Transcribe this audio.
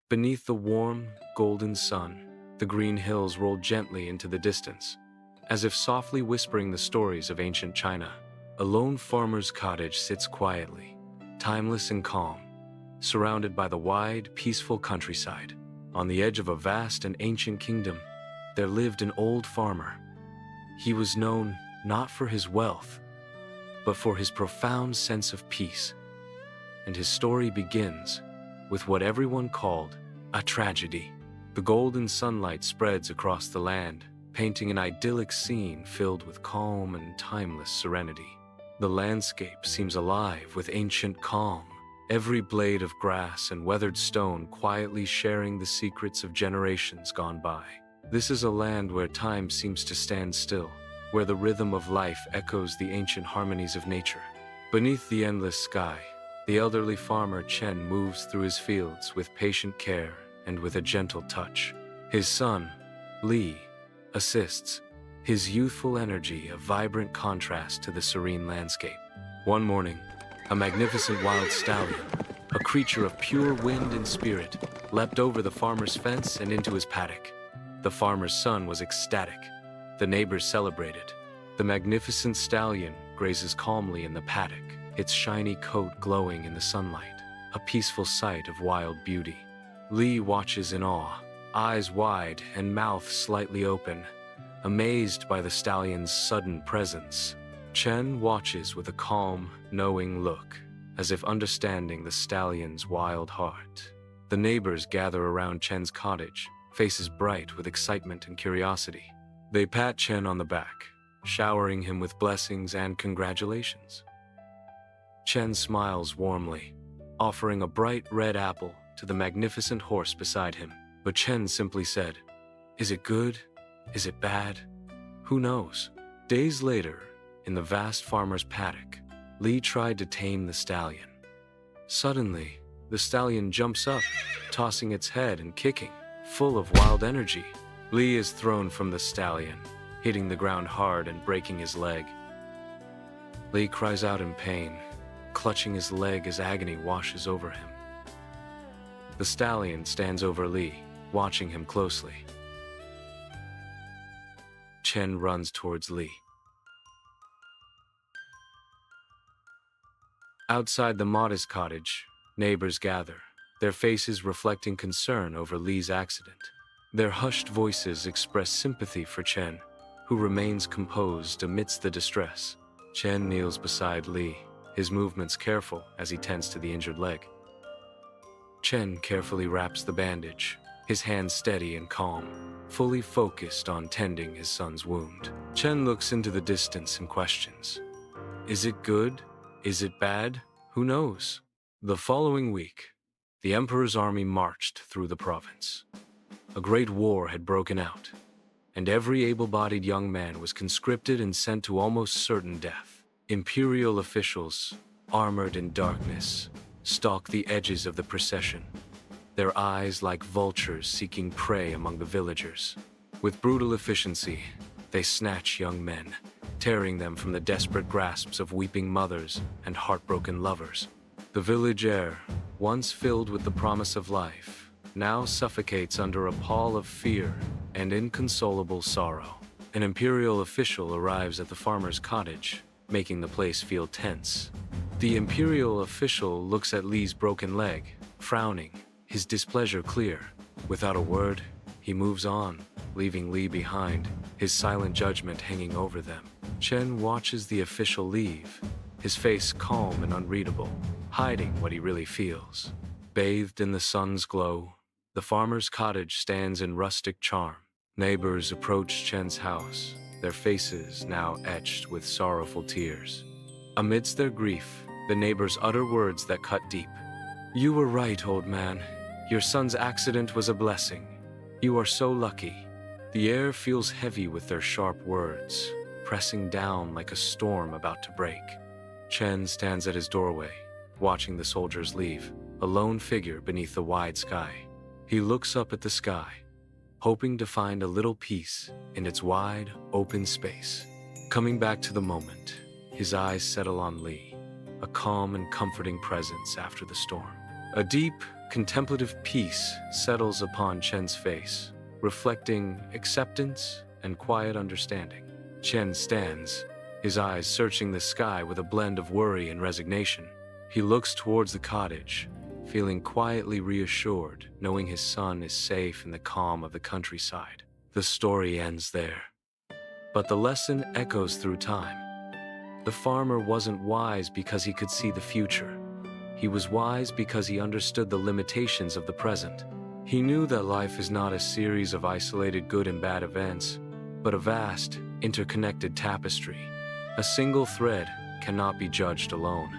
Beneath the warm, golden sun, the green hills rolled gently into the distance, as if softly whispering the stories of ancient China. A lone farmer's cottage sits quietly, timeless and calm, surrounded by the wide, peaceful countryside. On the edge of a vast and ancient kingdom, there lived an old farmer. He was known not for his wealth, but for his profound sense of peace. And his story begins with what everyone called a tragedy. The golden sunlight spreads across the land, painting an idyllic scene filled with calm and timeless serenity. The landscape seems alive with ancient calm, every blade of grass and weathered stone quietly sharing the secrets of generations gone by. This is a land where time seems to stand still, where the rhythm of life echoes the ancient harmonies of nature. Beneath the endless sky, the elderly farmer Chen moves through his fields with patient care and with a gentle touch. His son, Li, assists, his youthful energy a vibrant contrast to the serene landscape. One morning, a magnificent wild stallion, a creature of pure wind and spirit, leapt over the farmer's fence and into his paddock. The farmer's son was ecstatic. The neighbors celebrated. The magnificent stallion grazes calmly in the paddock, its shiny coat glowing in the sunlight, a peaceful sight of wild beauty. Li watches in awe, eyes wide and mouth slightly open, amazed by the stallion's sudden presence. Chen watches with a calm, knowing look, as if understanding the stallion's wild heart. The neighbors gather around Chen's cottage, faces bright with excitement and curiosity. They pat Chen on the back, showering him with blessings and congratulations. Chen smiles warmly, offering a bright red apple to the magnificent horse beside him. But Chen simply said, "Is it good? Is it bad? Who knows?" Days later, in the vast farmer's paddock, Li tried to tame the stallion. Suddenly, the stallion jumps up, tossing its head and kicking, full of wild energy. Li is thrown from the stallion, hitting the ground hard and breaking his leg. Li cries out in pain, clutching his leg as agony washes over him. The stallion stands over Li, watching him closely. Chen runs towards Li. Outside the modest cottage, neighbors gather, their faces reflecting concern over Li's accident. Their hushed voices express sympathy for Chen, who remains composed amidst the distress. Chen kneels beside Li, his movements careful as he tends to the injured leg. Chen carefully wraps the bandage, his hands steady and calm, fully focused on tending his son's wound. Chen looks into the distance and questions, "Is it good? Is it bad? Who knows?" The following week, the emperor's army marched through the province. A great war had broken out, and every able-bodied young man was conscripted and sent to almost certain death. Imperial officials, armored in darkness, stalked the edges of the procession, their eyes like vultures seeking prey among the villagers. With brutal efficiency, they snatch young men, tearing them from the desperate grasps of weeping mothers and heartbroken lovers. The village air, once filled with the promise of life, now suffocates under a pall of fear and inconsolable sorrow. An imperial official arrives at the farmer's cottage, making the place feel tense. The imperial official looks at Li's broken leg, frowning, his displeasure clear. Without a word, he moves on, leaving Li behind, his silent judgment hanging over them. Chen watches the official leave, his face calm and unreadable, hiding what he really feels. Bathed in the sun's glow, the farmer's cottage stands in rustic charm. Neighbors approach Chen's house, their faces now etched with sorrowful tears. Amidst their grief, the neighbors utter words that cut deep. "You were right, old man. Your son's accident was a blessing. You are so lucky." The air feels heavy with their sharp words, pressing down like a storm about to break. Chen stands at his doorway, watching the soldiers leave, a lone figure beneath the wide sky. He looks up at the sky, hoping to find a little peace in its wide, open space. Coming back to the moment, his eyes settle on Li, a calm and comforting presence after the storm. A deep, Contemplative peace settles upon Chen's face, reflecting acceptance and quiet understanding. Chen stands, his eyes searching the sky with a blend of worry and resignation. He looks towards the cottage, feeling quietly reassured, knowing his son is safe in the calm of the countryside. The story ends there. But the lesson echoes through time. The farmer wasn't wise because he could see the future. He was wise because he understood the limitations of the present. He knew that life is not a series of isolated good and bad events, but a vast, interconnected tapestry. A single thread cannot be judged alone.